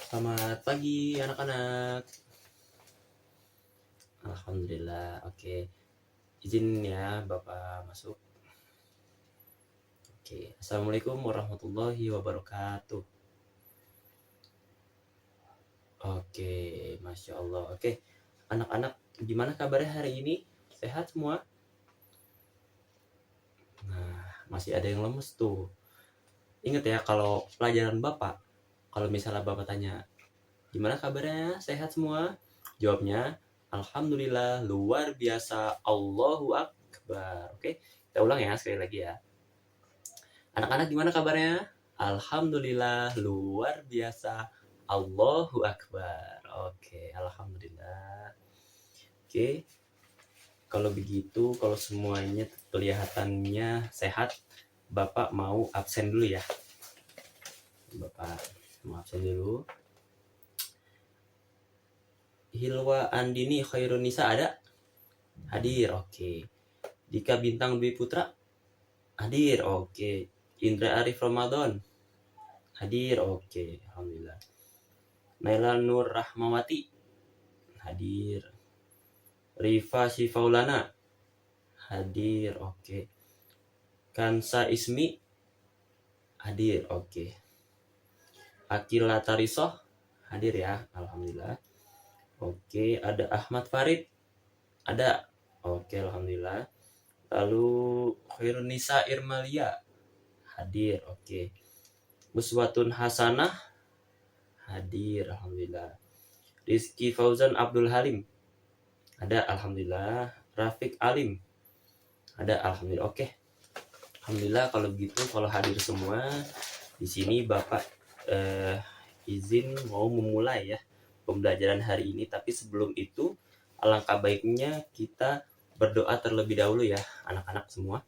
Selamat pagi anak-anak. Alhamdulillah. Oke. Izin ya Bapak masuk. Oke. Assalamualaikum warahmatullahi wabarakatuh. Oke, Masya Allah. Oke. Anak-anak, gimana kabarnya hari ini? Sehat semua? Nah, masih ada yang lemes tuh. Ingat ya, kalau pelajaran Bapak, kalau misalnya Bapak tanya, gimana kabarnya? Sehat semua? Jawabnya, Alhamdulillah, luar biasa, Allahu Akbar. Oke, kita ulang ya sekali lagi ya. Anak-anak gimana kabarnya? Alhamdulillah, luar biasa, Allahu Akbar. Oke, Alhamdulillah. Oke, kalau begitu, kalau semuanya kelihatannya sehat, Bapak mau absen dulu ya. Bapak mau absen dulu. Hilwa Andini Khairunisa ada? Hadir, oke. Dika Bintang Dwi Putra? Hadir, oke. Indra Arif Ramadan? Hadir, oke. Alhamdulillah. Naila Nur Rahmawati? Hadir. Rifa Sifaulana? Hadir, oke. Kansa Ismi? Hadir, oke. Akila Tarisoh? Hadir ya, Alhamdulillah. Oke, ada Ahmad Farid? Ada, oke, Alhamdulillah. Lalu Khairunisa Irmalia? Hadir, oke. Uswatun Hasanah? Hadir, Alhamdulillah. Rizky Fauzan Abdul Halim? Ada, Alhamdulillah. Rafiq Alim? Ada, Alhamdulillah. Oke, Alhamdulillah. Kalau begitu, kalau hadir semua di sini, Bapak izin mau memulai ya pembelajaran hari ini. Tapi sebelum itu, alangkah baiknya kita berdoa terlebih dahulu ya, anak-anak semua.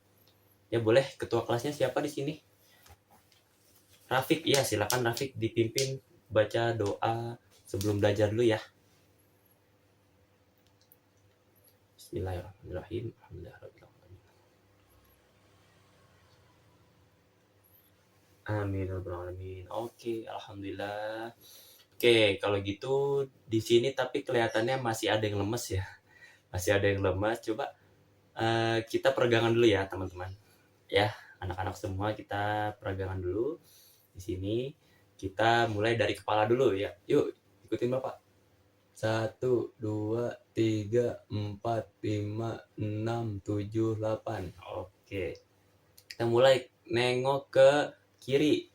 Ya boleh, ketua kelasnya siapa di sini? Rafiq, ya silakan Rafiq dipimpin baca doa sebelum belajar dulu ya. Bismillahirrahmanirrahim. Amin. Oke, Alhamdulillah. Oke, kalau gitu di sini tapi kelihatannya masih ada yang lemes ya. Masih ada yang lemas. Coba kita peregangan dulu ya, teman-teman. Ya, anak-anak semua kita peregangan dulu. Di sini kita mulai dari kepala dulu ya. Yuk, ikutin Bapak. 1, 2, 3, 4, 5, 6, 7, 8. Oke. Kita mulai nengok ke kiri.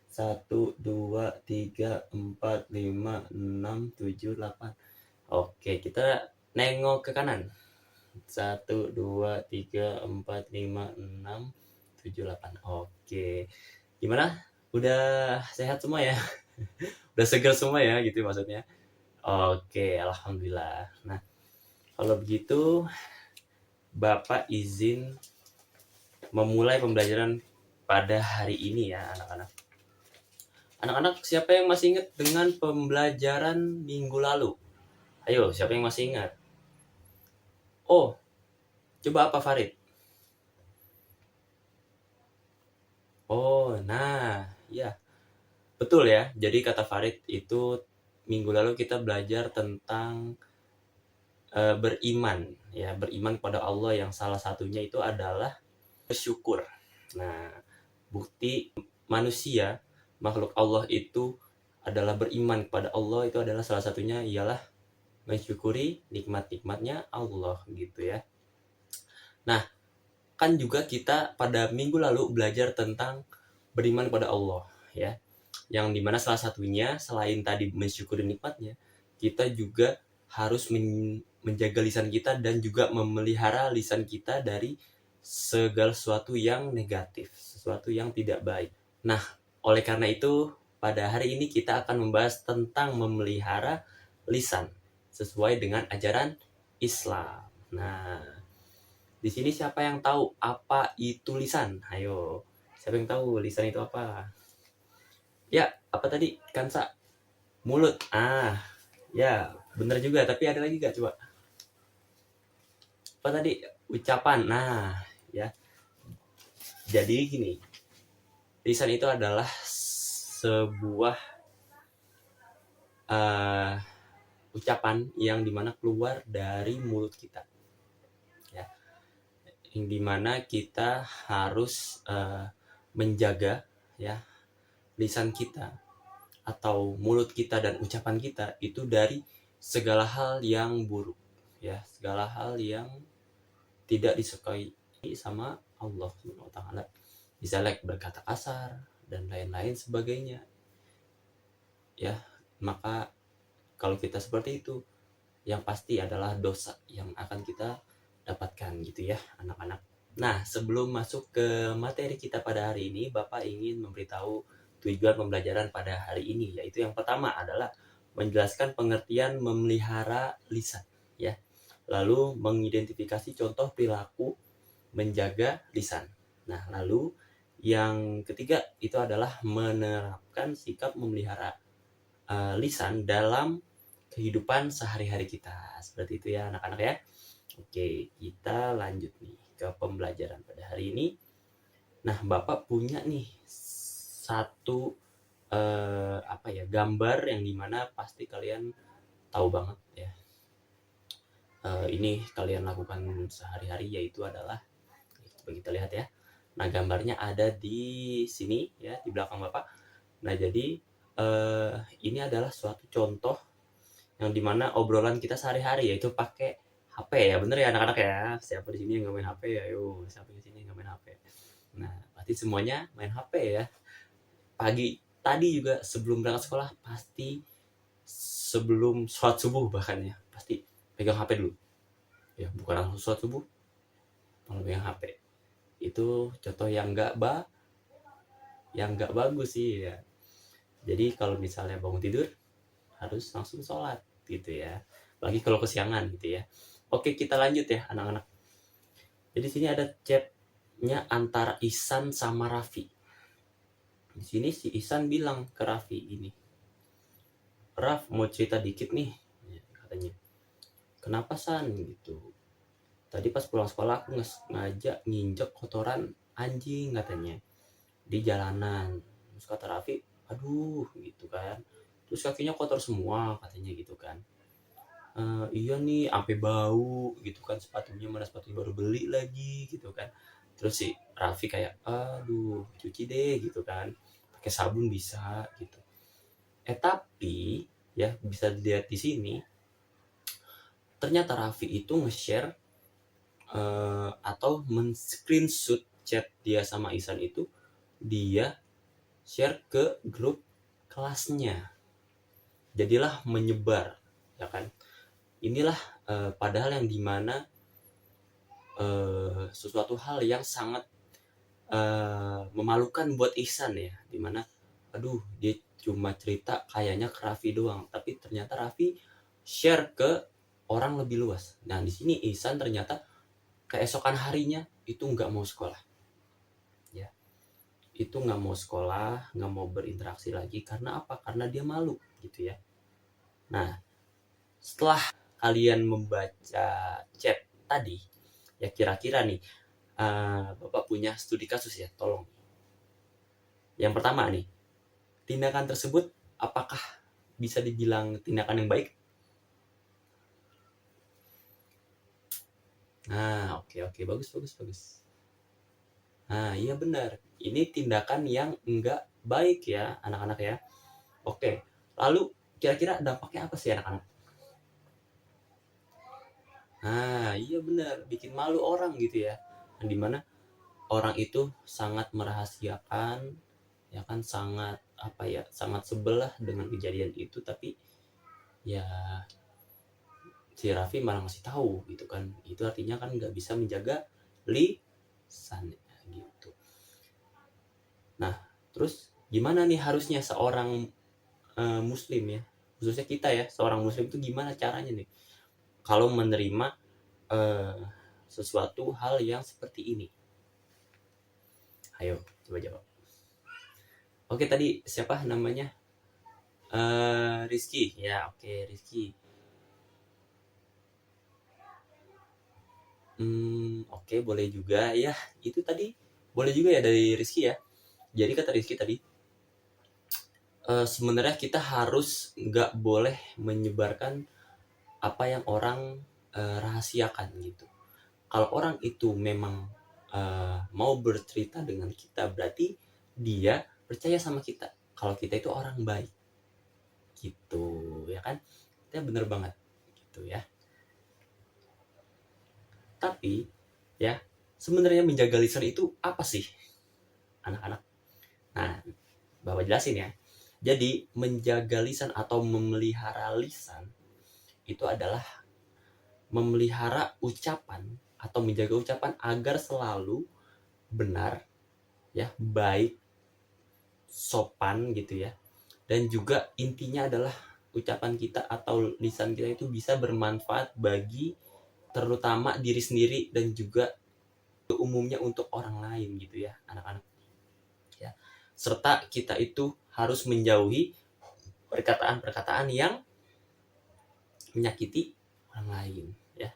1, 2, 3, 4, 5, 6, 7, 8. Oke, kita nengok ke kanan. 1, 2, 3, 4, 5, 6, 7, 8. Oke. Gimana? Udah sehat semua ya? Udah segar semua ya gitu maksudnya. Oke, Alhamdulillah. Nah, kalau begitu Bapak izin memulai pembelajaran pada hari ini ya, anak-anak. Anak-anak, siapa yang masih ingat dengan pembelajaran minggu lalu? Ayo, siapa yang masih ingat? Oh, coba apa Farid? Oh, nah, ya. Betul ya. Jadi kata Farid itu minggu lalu kita belajar tentang beriman ya, beriman kepada Allah yang salah satunya itu adalah bersyukur. Nah, bukti manusia, makhluk Allah itu adalah beriman kepada Allah itu adalah salah satunya ialah mensyukuri nikmat-nikmatnya Allah gitu ya. Nah, kan juga kita pada minggu lalu belajar tentang beriman kepada Allah ya. Yang dimana salah satunya selain tadi mensyukuri nikmatnya, kita juga harus menjaga lisan kita dan juga memelihara lisan kita dari segala sesuatu yang negatif, sesuatu yang tidak baik. Nah, oleh karena itu pada hari ini kita akan membahas tentang memelihara lisan sesuai dengan ajaran Islam. Nah, di sini siapa yang tahu apa itu lisan? Ayo, siapa yang tahu lisan itu apa? Ya, apa tadi? Kansa? Mulut. Ya, bener juga. Tapi ada lagi gak coba? Apa tadi? Ucapan. Nah, ya. Jadi gini, lisan itu adalah sebuah ucapan yang dimana keluar dari mulut kita, ya, yang dimana kita harus menjaga, ya, lisan kita atau mulut kita dan ucapan kita itu dari segala hal yang buruk, ya, segala hal yang tidak disukai sama Allah Subhanahu wa taala. Misalnya berkata kasar dan lain-lain sebagainya. Ya, maka kalau kita seperti itu, yang pasti adalah dosa yang akan kita dapatkan gitu ya, anak-anak. Nah, sebelum masuk ke materi kita pada hari ini, Bapak ingin memberitahu tujuan pembelajaran pada hari ini, yaitu yang pertama adalah menjelaskan pengertian memelihara lisan, ya. Lalu mengidentifikasi contoh perilaku menjaga lisan. Nah, lalu yang ketiga itu adalah menerapkan sikap memelihara lisan dalam kehidupan sehari-hari kita. Seperti itu ya anak-anak ya. Oke, kita lanjut nih ke pembelajaran pada hari ini. Nah, Bapak punya nih satu gambar yang dimana pasti kalian tahu banget ya. Ini kalian lakukan sehari-hari, yaitu adalah, coba kita lihat ya. Nah, gambarnya ada di sini ya, di belakang Bapak. Nah, jadi ini adalah suatu contoh yang dimana obrolan kita sehari-hari, yaitu pakai HP ya, bener ya anak-anak ya. Siapa di sini yang nggak main HP ya? Ayo, siapa di sini yang nggak main HP? Nah, pasti semuanya main HP ya. Pagi tadi juga sebelum berangkat sekolah, pasti sebelum sholat subuh bahkan ya, pasti pegang HP dulu. Ya, bukan langsung sholat subuh, malah pegang HP. Itu contoh yang nggak bagus sih ya. Jadi kalau misalnya bangun tidur harus langsung sholat gitu ya. Lagi kalau kesiangan gitu ya. Oke, kita lanjut ya anak-anak. Jadi sini ada chatnya antara Ihsan sama Raffi. Di sini si Ihsan bilang ke Raffi ini, Raf, mau cerita dikit nih, katanya. Kenapa San gitu? Tadi pas pulang sekolah aku ngajak nginjek kotoran anjing katanya di jalanan. Terus kata Raffi, aduh gitu kan. Terus kakinya kotor semua katanya gitu kan. Iya nih, sampai bau gitu kan, sepatunya mana sepatu baru beli lagi gitu kan. Terus si Raffi kayak, aduh cuci deh gitu kan, pakai sabun bisa gitu. Tapi ya bisa dilihat di sini, ternyata Raffi itu nge-share atau men-screenshot chat dia sama Ihsan itu, dia share ke grup kelasnya. Jadilah menyebar, ya kan. Inilah padahal yang dimana sesuatu hal yang sangat memalukan buat Ihsan ya, dimana aduh dia cuma cerita kayaknya ke Raffi doang, tapi ternyata Raffi share ke orang lebih luas. Nah, di sini Ihsan ternyata keesokan harinya itu nggak mau sekolah, ya, itu nggak mau sekolah, nggak mau berinteraksi lagi. Karena apa? Karena dia malu gitu ya. Nah, setelah kalian membaca chat tadi, ya kira-kira nih Bapak punya studi kasus ya, tolong. Yang pertama nih, tindakan tersebut apakah bisa dibilang tindakan yang baik? Nah, oke, bagus. Nah, iya benar. Ini tindakan yang enggak baik ya, anak-anak ya. Oke, lalu kira-kira dampaknya apa sih anak-anak? Nah, iya benar, bikin malu orang gitu ya. Yang dimana orang itu sangat merahasiakan, ya kan, sangat sebelah dengan kejadian itu, tapi ya si Raffi malah ngasih tahu gitu kan. Itu artinya kan nggak bisa menjaga lisan gitu. Nah, terus gimana nih harusnya seorang muslim ya, khususnya kita ya, seorang muslim itu gimana caranya nih kalau menerima sesuatu hal yang seperti ini? Ayo coba jawab. Oke, tadi siapa namanya? Rizky ya. Oke, Rizky. Oke, boleh juga ya. Itu tadi boleh juga ya dari Rizky ya. Jadi kata Rizky tadi, sebenarnya kita harus nggak boleh menyebarkan apa yang orang rahasiakan gitu. Kalau orang itu memang mau bercerita dengan kita, berarti dia percaya sama kita kalau kita itu orang baik gitu, ya kan? Kita bener banget gitu ya. Tapi ya, sebenarnya menjaga lisan itu apa sih, anak-anak? Nah, Bapak jelasin ya. Jadi menjaga lisan atau memelihara lisan itu adalah memelihara ucapan atau menjaga ucapan agar selalu benar, ya, baik, sopan gitu ya. Dan juga intinya adalah ucapan kita atau lisan kita itu bisa bermanfaat bagi terutama diri sendiri dan juga umumnya untuk orang lain gitu ya, anak-anak ya. Serta kita itu harus menjauhi perkataan-perkataan yang menyakiti orang lain ya.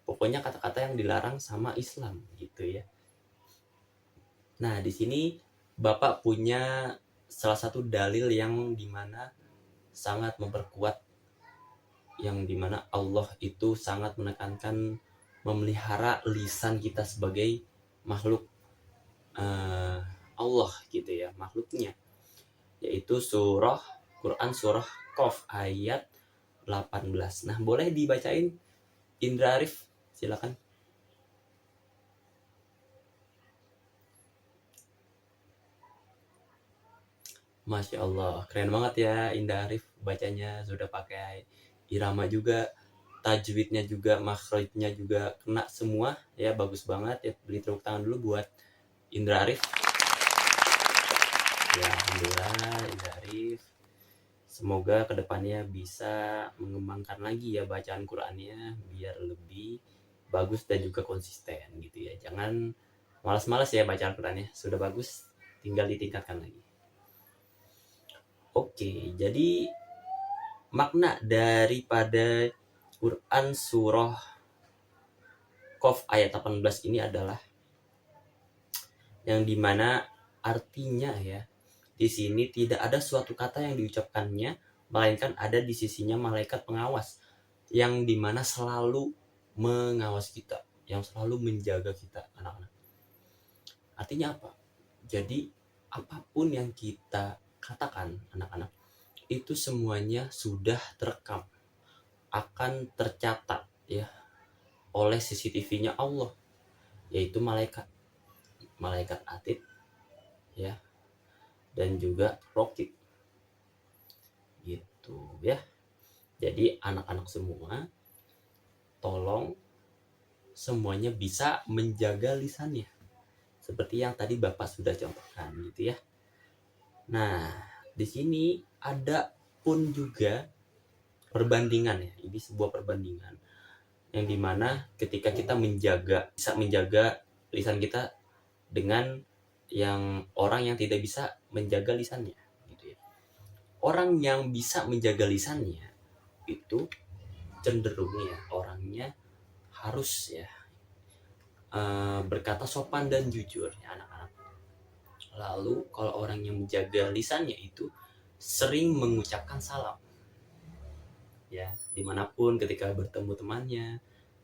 Pokoknya kata-kata yang dilarang sama Islam gitu ya. Nah, di sini Bapak punya salah satu dalil yang dimana sangat memperkuat, yang dimana Allah itu sangat menekankan memelihara lisan kita sebagai makhluk Allah gitu ya, makhluknya, yaitu Quran surah Qaf ayat 18. Nah, boleh dibacain Indra Arif, silakan. Masya Allah, keren banget ya Indah Arif bacanya, sudah pakai irama juga, tajwidnya juga, makhrajnya juga kena semua ya, bagus banget ya. Beri tepuk tangan dulu buat Indra Arif. Ya, alhamdulillah Indra Arif. Semoga kedepannya bisa mengembangkan lagi ya bacaan Qurannya biar lebih bagus dan juga konsisten gitu ya. Jangan malas-malas ya bacaan Qurannya, sudah bagus, tinggal ditingkatkan lagi. Oke, jadi makna daripada Quran surah Qaf ayat 18 ini adalah yang dimana artinya ya, di sini tidak ada suatu kata yang diucapkannya melainkan ada di sisinya malaikat pengawas yang dimana selalu mengawas kita, yang selalu menjaga kita, anak-anak. Artinya apa? Jadi apapun yang kita katakan, anak-anak, itu semuanya sudah terekam, akan tercatat ya oleh CCTV-nya Allah, yaitu malaikat Atid ya, dan juga Rokib gitu ya. Jadi anak-anak semua, tolong semuanya bisa menjaga lisannya seperti yang tadi Bapak sudah contohkan gitu ya. Nah, di sini ada pun juga perbandingan ya. Ini sebuah perbandingan yang dimana ketika kita bisa menjaga lisan kita dengan yang orang yang tidak bisa menjaga lisannya gitu ya. Orang yang bisa menjaga lisannya itu cenderungnya orangnya harus ya berkata sopan dan jujur ya, anak-anak. Lalu kalau orang yang menjaga lisannya itu sering mengucapkan salam ya, dimanapun, ketika bertemu temannya,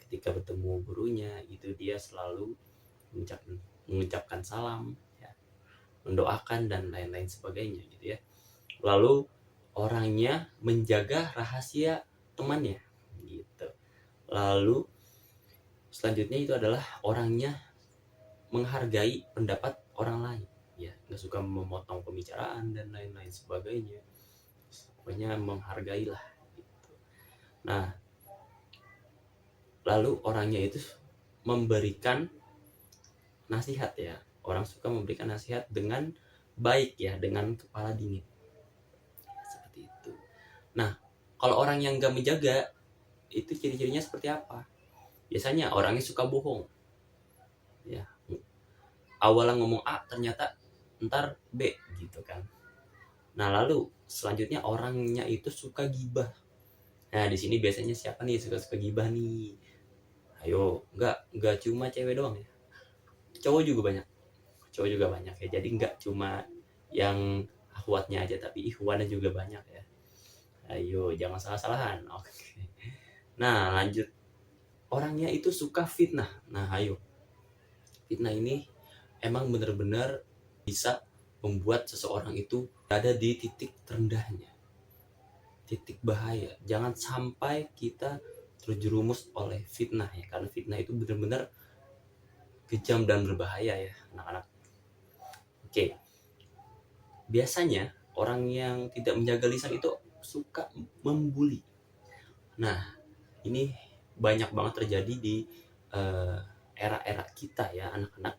ketika bertemu gurunya, itu dia selalu mengucapkan salam ya, mendoakan dan lain-lain sebagainya gitu ya. Lalu orangnya menjaga rahasia temannya gitu. Lalu selanjutnya itu adalah orangnya menghargai pendapat orang lain ya, nggak suka memotong pembicaraan dan lain-lain sebagainya, pokoknya menghargailah gitu. Nah, lalu orangnya itu memberikan nasihat ya, orang suka memberikan nasihat dengan baik ya, dengan kepala dingin seperti itu. Nah, kalau orang yang nggak menjaga itu ciri-cirinya seperti apa? Biasanya orangnya suka bohong ya, awalan ngomong A ternyata ntar B gitu kan. Nah, lalu selanjutnya orangnya itu suka gibah. Nah, di sini biasanya siapa nih suka gibah nih? Ayo, nggak cuma cewek doang ya, cowok juga banyak ya. Jadi nggak cuma yang akhwatnya aja, tapi ikhwannya juga banyak ya. Ayo, jangan salah-salahan. Oke. Nah, lanjut. Orangnya itu suka fitnah. Nah, ayo. Fitnah ini emang benar-benar bisa membuat seseorang itu ada di titik terendahnya, titik bahaya. Jangan sampai kita terjerumus oleh fitnah ya, karena fitnah itu benar-benar kejam dan berbahaya ya, anak-anak. Oke, biasanya orang yang tidak menjaga lisan itu suka membuli. Nah, ini banyak banget terjadi di era-era kita ya, anak-anak,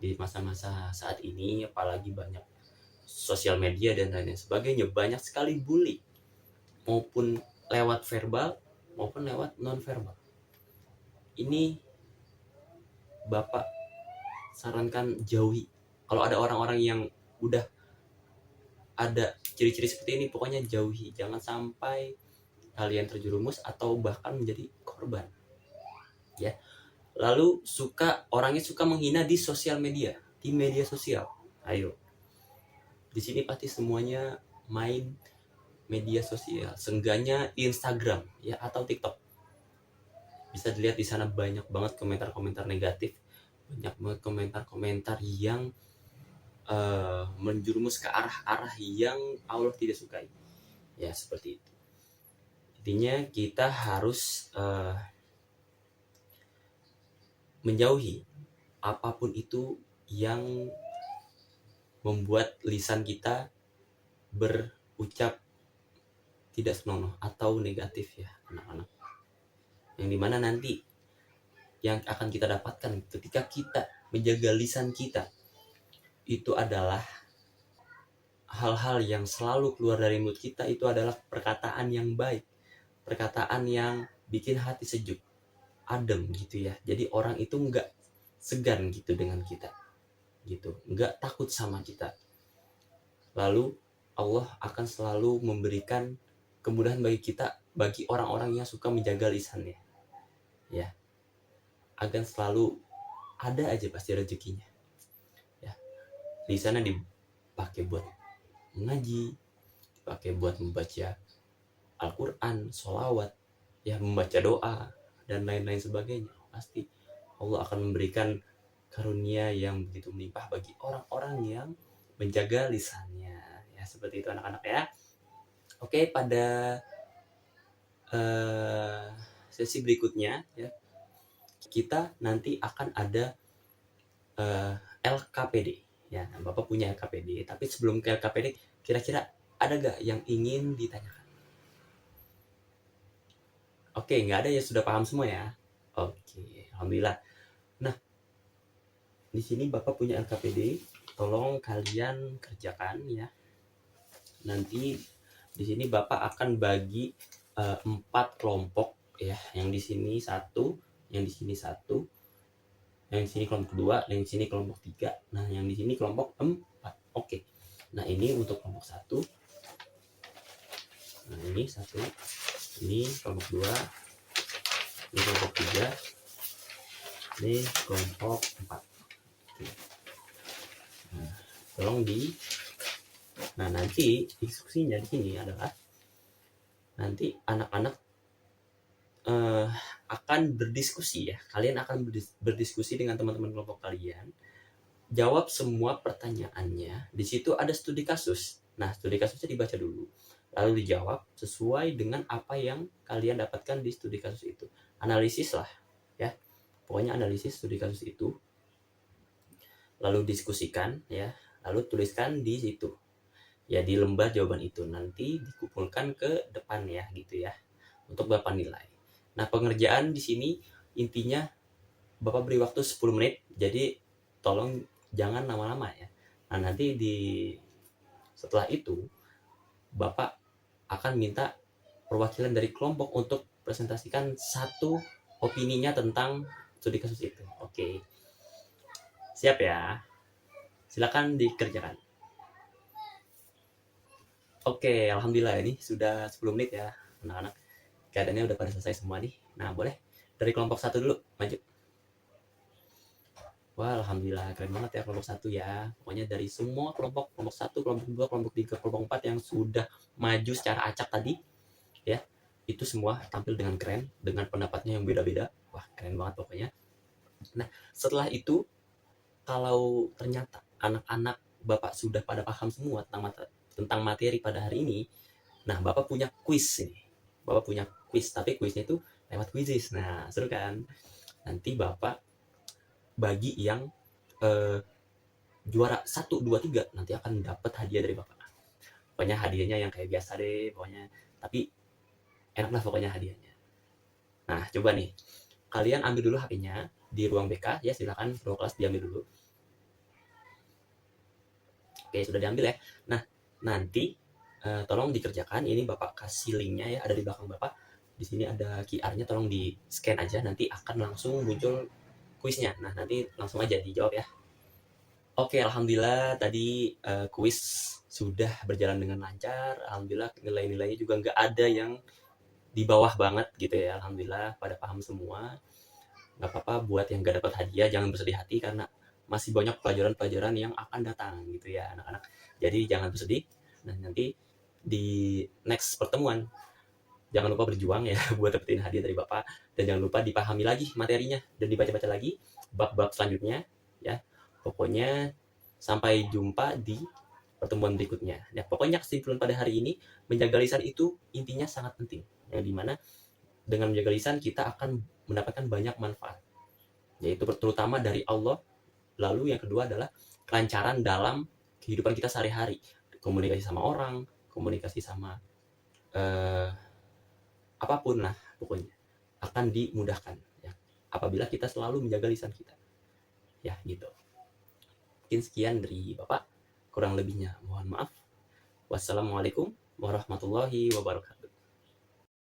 di masa-masa saat ini, apalagi banyak sosial media dan lain sebagainya, banyak sekali bully, maupun lewat verbal maupun lewat non verbal. Ini Bapak sarankan jauhi. Kalau ada orang-orang yang udah ada ciri-ciri seperti ini, pokoknya jauhi. Jangan sampai kalian terjerumus atau bahkan menjadi korban. Ya. Lalu orangnya suka menghina di sosial media, di media sosial. Ayo. Di sini pasti semuanya main media sosial, seenggaknya Instagram ya atau TikTok. Bisa dilihat di sana banyak banget komentar-komentar negatif, banyak banget komentar-komentar yang menjerumus ke arah-arah yang Allah tidak sukai. Ya, seperti itu. Intinya kita harus menjauhi apapun itu yang membuat lisan kita berucap tidak senonoh atau negatif ya, anak-anak. Yang dimana nanti yang akan kita dapatkan ketika kita menjaga lisan kita itu adalah hal-hal yang selalu keluar dari mulut kita, itu adalah perkataan yang baik, perkataan yang bikin hati sejuk, adem gitu ya. Jadi orang itu nggak segan gitu dengan kita, gitu, nggak takut sama kita. Lalu Allah akan selalu memberikan kemudahan bagi kita, bagi orang-orang yang suka menjaga lisannya, ya, akan selalu ada aja pasti rezekinya. Ya, lisannya dipakai buat mengaji, dipakai buat membaca Al-Quran, sholawat, ya, membaca doa dan lain-lain sebagainya. Pasti Allah akan memberikan karunia yang begitu melimpah bagi orang-orang yang menjaga lisannya. Ya, seperti itu anak-anak ya. Oke, pada sesi berikutnya ya, kita nanti akan ada LKPD ya. Bapak punya LKPD, tapi sebelum ke LKPD, kira-kira ada gak yang ingin ditanyakan? Oke, nggak ada ya, sudah paham semua ya. Oke, alhamdulillah. Nah, di sini Bapak punya LKPD, tolong kalian kerjakan ya. Nanti di sini Bapak akan bagi 4 kelompok ya. Yang di sini 1, yang di sini 1, yang di sini kelompok 2, yang di sini kelompok 3. Nah, yang di sini kelompok 4. Oke. Nah, ini untuk kelompok 1. Nah, ini 1. Ini kelompok 2. Ini kelompok 3. Ini kelompok 4. Oke. Nah, tolong Nah, nanti instruksinya di sini adalah nanti anak-anak akan berdiskusi ya. Kalian akan berdiskusi dengan teman-teman kelompok kalian. Jawab semua pertanyaannya. Di situ ada studi kasus. Nah, studi kasusnya dibaca dulu. Lalu dijawab sesuai dengan apa yang kalian dapatkan di studi kasus itu. Analisis lah ya. Pokoknya analisis studi kasus itu. Lalu diskusikan ya. Lalu tuliskan di situ. Ya, di lembar jawaban itu nanti dikumpulkan ke depan ya gitu ya. Untuk Bapak nilai. Nah, pengerjaan di sini intinya Bapak beri waktu 10 menit. Jadi tolong jangan lama-lama ya. Nah, nanti setelah itu Bapak akan minta perwakilan dari kelompok untuk presentasikan satu opininya tentang studi kasus itu. Oke. Siap ya? Silakan dikerjakan. Oke, alhamdulillah ini sudah 10 menit ya, anak-anak. Keadaannya udah pada selesai semua nih. Nah, boleh dari kelompok 1 dulu, maju. Wah, alhamdulillah keren banget ya kelompok 1 ya. Pokoknya dari semua kelompok, kelompok 1, kelompok 2, kelompok 3, kelompok 4 yang sudah maju secara acak tadi ya, itu semua tampil dengan keren, dengan pendapatnya yang beda-beda. Wah, keren banget pokoknya. Nah, setelah itu kalau ternyata anak-anak Bapak sudah pada paham semua tentang materi pada hari ini, nah Bapak punya kuis ini. Bapak punya kuis, tapi kuisnya itu lewat kuisis. Nah, seru kan? Nanti Bapak bagi yang juara 1, 2, 3 nanti akan dapat hadiah dari Bapak. Pokoknya hadiahnya yang kayak biasa deh, pokoknya. Tapi enak lah pokoknya hadiahnya. Nah, coba nih. Kalian ambil dulu HP-nya di ruang BK ya, silakan ruang kelas diambil dulu. Oke, sudah diambil ya. Nah, nanti tolong dikerjakan. Ini Bapak kasih linknya ya, ada di belakang Bapak. Di sini ada QR-nya, tolong di scan aja. Nanti akan langsung muncul kuisnya. Nah, nanti langsung aja dijawab ya. Oke, alhamdulillah tadi kuis sudah berjalan dengan lancar. Alhamdulillah nilai-nilainya juga nggak ada yang di bawah banget gitu ya. Alhamdulillah pada paham semua. Nggak apa-apa buat yang nggak dapat hadiah, jangan bersedih hati karena masih banyak pelajaran-pelajaran yang akan datang gitu ya anak-anak. Jadi jangan bersedih. Nah, nanti di next pertemuan jangan lupa berjuang ya buat dapetin hadiah dari Bapak, dan jangan lupa dipahami lagi materinya dan dibaca-baca lagi bab-bab selanjutnya ya. Pokoknya sampai jumpa di pertemuan berikutnya. Ya, pokoknya kesimpulan pada hari ini, menjaga lisan itu intinya sangat penting. Yang dimana dengan menjaga lisan kita akan mendapatkan banyak manfaat. Yaitu terutama dari Allah. Lalu yang kedua adalah kelancaran dalam kehidupan kita sehari-hari. Komunikasi sama orang, komunikasi sama apapun lah pokoknya akan dimudahkan ya, apabila kita selalu menjaga lisan kita ya gitu. Mungkin sekian dari Bapak, kurang lebihnya mohon maaf. Wassalamualaikum warahmatullahi wabarakatuh.